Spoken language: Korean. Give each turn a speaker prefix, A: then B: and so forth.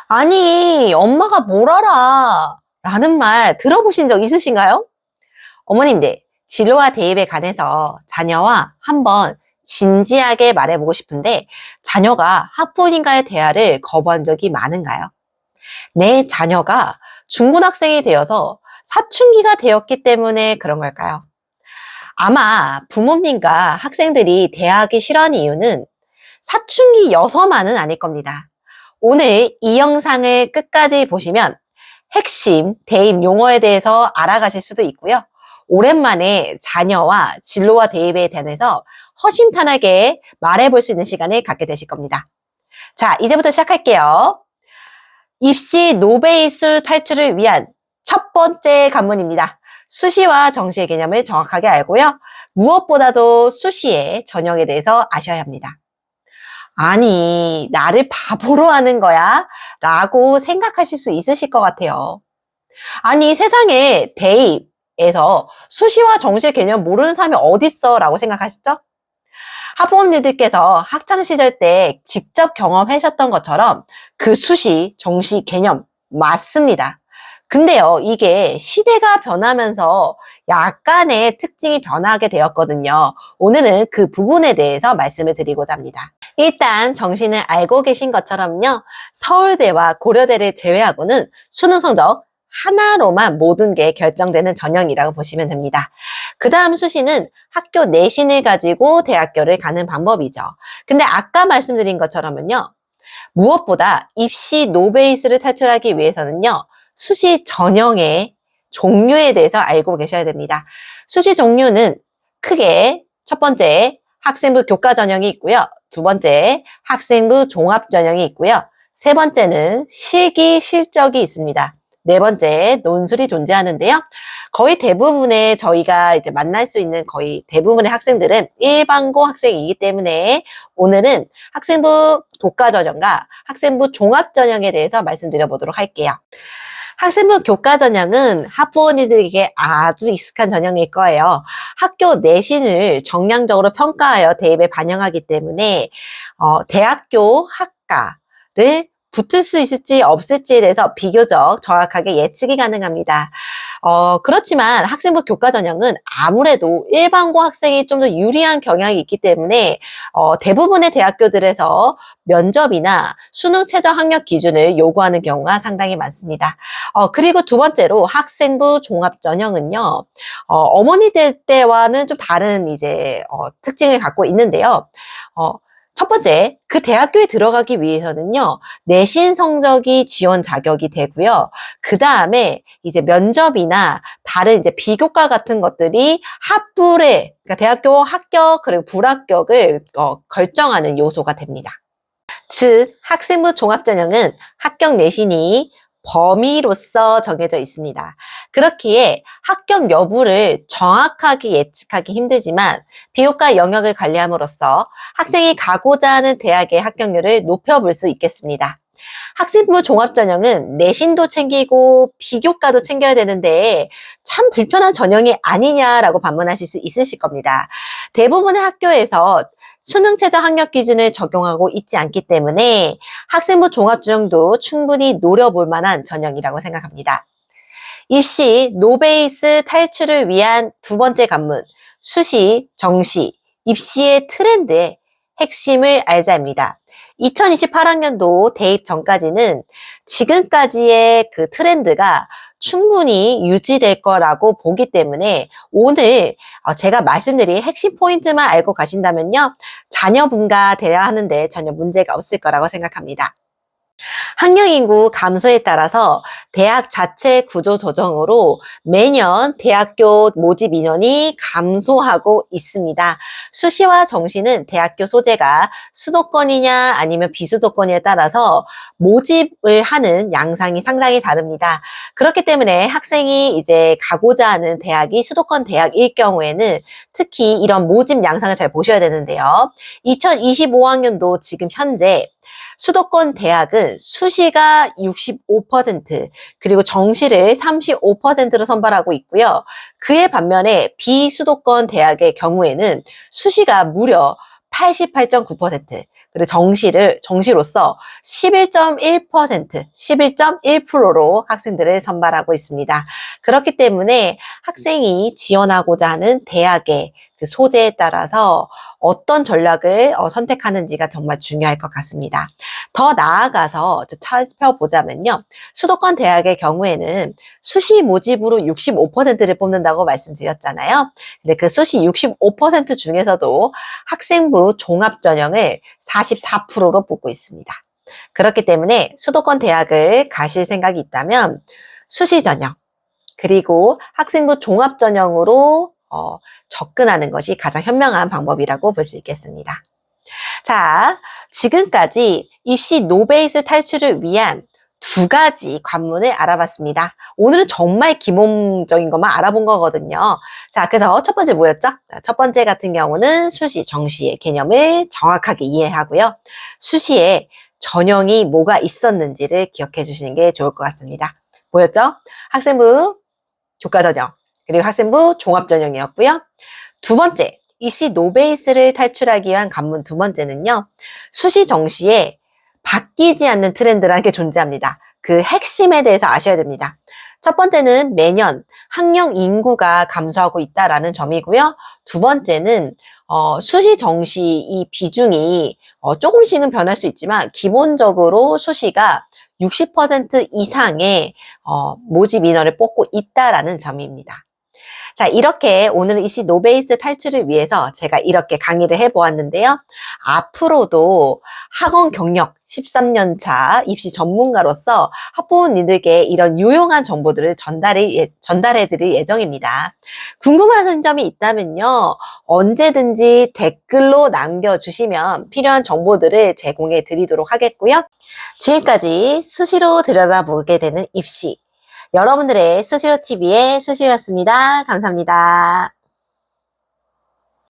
A: 아니, 엄마가 뭘 알아? 라는 말 들어보신 적 있으신가요? 어머님들, 진로와 대입에 관해서 자녀와 한번 진지하게 말해보고 싶은데 자녀가 학부모님과의 대화를 거부한 적이 많은가요? 내 자녀가 중고등학생이 되어서 사춘기가 되었기 때문에 그런 걸까요? 아마 부모님과 학생들이 대하기 싫어하는 이유는 사춘기여서만은 아닐 겁니다. 오늘 이 영상을 끝까지 보시면 핵심 대입 용어에 대해서 알아가실 수도 있고요. 오랜만에 자녀와 진로와 대입에 대해서 허심탄회하게 말해볼 수 있는 시간을 갖게 되실 겁니다. 자, 이제부터 시작할게요. 입시 노베이스 탈출을 위한 첫 번째 관문입니다. 수시와 정시의 개념을 정확하게 알고요. 무엇보다도 수시의 전형에 대해서 아셔야 합니다. 아니, 나를 바보로 하는 거야? 라고 생각하실 수 있으실 것 같아요. 아니, 세상에 대입에서 수시와 정시의 개념 모르는 사람이 어딨어? 라고 생각하시죠? 학부모님들께서 학창시절 때 직접 경험하셨던 것처럼 그 수시, 정시 개념 맞습니다. 근데요, 이게 시대가 변하면서 약간의 특징이 변하게 되었거든요. 오늘은 그 부분에 대해서 말씀을 드리고자 합니다. 일단 정시는 알고 계신 것처럼요, 서울대와 고려대를 제외하고는 수능 성적 하나로만 모든 게 결정되는 전형이라고 보시면 됩니다. 그 다음 수시는 학교 내신을 가지고 대학교를 가는 방법이죠. 근데 아까 말씀드린 것처럼은요, 무엇보다 입시 노베이스를 탈출하기 위해서는요, 수시 전형의 종류에 대해서 알고 계셔야 됩니다. 수시 종류는 크게 첫 번째 학생부 교과 전형이 있고요. 두 번째 학생부 종합 전형이 있고요. 세 번째는 실기 실적이 있습니다. 네 번째 논술이 존재하는데요. 거의 대부분의 저희가 이제 만날 수 있는 거의 대부분의 학생들은 일반고 학생이기 때문에 오늘은 학생부 교과 전형과 학생부 종합 전형에 대해서 말씀드려 보도록 할게요. 학생부 교과 전형은 학부모님들에게 아주 익숙한 전형일 거예요. 학교 내신을 정량적으로 평가하여 대입에 반영하기 때문에 대학교 학과를 붙을 수 있을지 없을지에 대해서 비교적 정확하게 예측이 가능합니다. 그렇지만 학생부 교과 전형은 아무래도 일반고 학생이 좀 더 유리한 경향이 있기 때문에 대부분의 대학교들에서 면접이나 수능 최저 학력 기준을 요구하는 경우가 상당히 많습니다. 그리고 두 번째로 학생부 종합 전형은요, 어머니들 때와는 좀 다른 이제 특징을 갖고 있는데요. 첫 번째, 그 대학교에 들어가기 위해서는요, 내신 성적이 지원 자격이 되고요. 그 다음에 이제 면접이나 다른 이제 비교과 같은 것들이 합불에, 그러니까 대학교 합격 그리고 불합격을 결정하는 요소가 됩니다. 즉, 학생부 종합전형은 합격 내신이 범위로서 정해져 있습니다. 그렇기에 합격 여부를 정확하게 예측하기 힘들지만 비교과 영역을 관리함으로써 학생이 가고자 하는 대학의 합격률을 높여볼 수 있겠습니다. 학생부 종합전형은 내신도 챙기고 비교과도 챙겨야 되는데 참 불편한 전형이 아니냐라고 반문하실 수 있으실 겁니다. 대부분의 학교에서 수능 최저 학력 기준을 적용하고 있지 않기 때문에 학생부 종합전형도 충분히 노려볼 만한 전형이라고 생각합니다. 입시 노베이스 탈출을 위한 두 번째 관문, 수시, 정시, 입시의 트렌드의 핵심을 알자 합니다. 2028학년도 대입 전까지는 지금까지의 그 트렌드가 충분히 유지될 거라고 보기 때문에 오늘 제가 말씀드린 핵심 포인트만 알고 가신다면요, 자녀분과 대화하는데 전혀 문제가 없을 거라고 생각합니다. 학령 인구 감소에 따라서 대학 자체 구조 조정으로 매년 대학교 모집 인원이 감소하고 있습니다. 수시와 정시는 대학교 소재가 수도권이냐 아니면 비수도권에 따라서 모집을 하는 양상이 상당히 다릅니다. 그렇기 때문에 학생이 이제 가고자 하는 대학이 수도권 대학일 경우에는 특히 이런 모집 양상을 잘 보셔야 되는데요. 2025학년도 지금 현재 수도권 대학은 수시가 65%, 그리고 정시를 35%로 선발하고 있고요. 그에 반면에 비수도권 대학의 경우에는 수시가 무려 88.9%, 그리고 정시로서 11.1%, 11.1%로 학생들을 선발하고 있습니다. 그렇기 때문에 학생이 지원하고자 하는 대학의 그 소재에 따라서 어떤 전략을 선택하는지가 정말 중요할 것 같습니다. 더 나아가서 살펴보자면요. 수도권 대학의 경우에는 수시 모집으로 65%를 뽑는다고 말씀드렸잖아요. 근데 그 수시 65% 중에서도 학생부 종합전형을 44%로 뽑고 있습니다. 그렇기 때문에 수도권 대학을 가실 생각이 있다면 수시 전형, 그리고 학생부 종합 전형으로 접근하는 것이 가장 현명한 방법이라고 볼 수 있겠습니다. 자, 지금까지 입시 노베이스 탈출을 위한 두 가지 관문을 알아봤습니다. 오늘은 정말 기본적인 것만 알아본 거거든요. 자, 그래서 첫 번째 뭐였죠? 첫 번째 같은 경우는 수시, 정시의 개념을 정확하게 이해하고요. 수시에 전형이 뭐가 있었는지를 기억해 주시는 게 좋을 것 같습니다. 뭐였죠? 학생부 교과전형, 그리고 학생부 종합전형이었고요. 두 번째, 입시 노베이스를 탈출하기 위한 관문 두 번째는요. 수시 정시에 바뀌지 않는 트렌드라는 게 존재합니다. 그 핵심에 대해서 아셔야 됩니다. 첫 번째는 매년 학령 인구가 감소하고 있다라는 점이고요. 두 번째는 수시 정시 이 비중이 조금씩은 변할 수 있지만 기본적으로 수시가 60% 이상의 모집 인원을 뽑고 있다라는 점입니다. 자, 이렇게 오늘은 입시 노베이스 탈출을 위해서 제가 이렇게 강의를 해보았는데요. 앞으로도 학원 경력 13년 차 입시 전문가로서 학부모님들께 이런 유용한 정보들을 전달해드릴 예정입니다. 궁금한 점이 있다면요. 언제든지 댓글로 남겨주시면 필요한 정보들을 제공해 드리도록 하겠고요. 지금까지 수시로 들여다보게 되는 입시. 여러분들의 수시로TV의 수시였습니다. 감사합니다.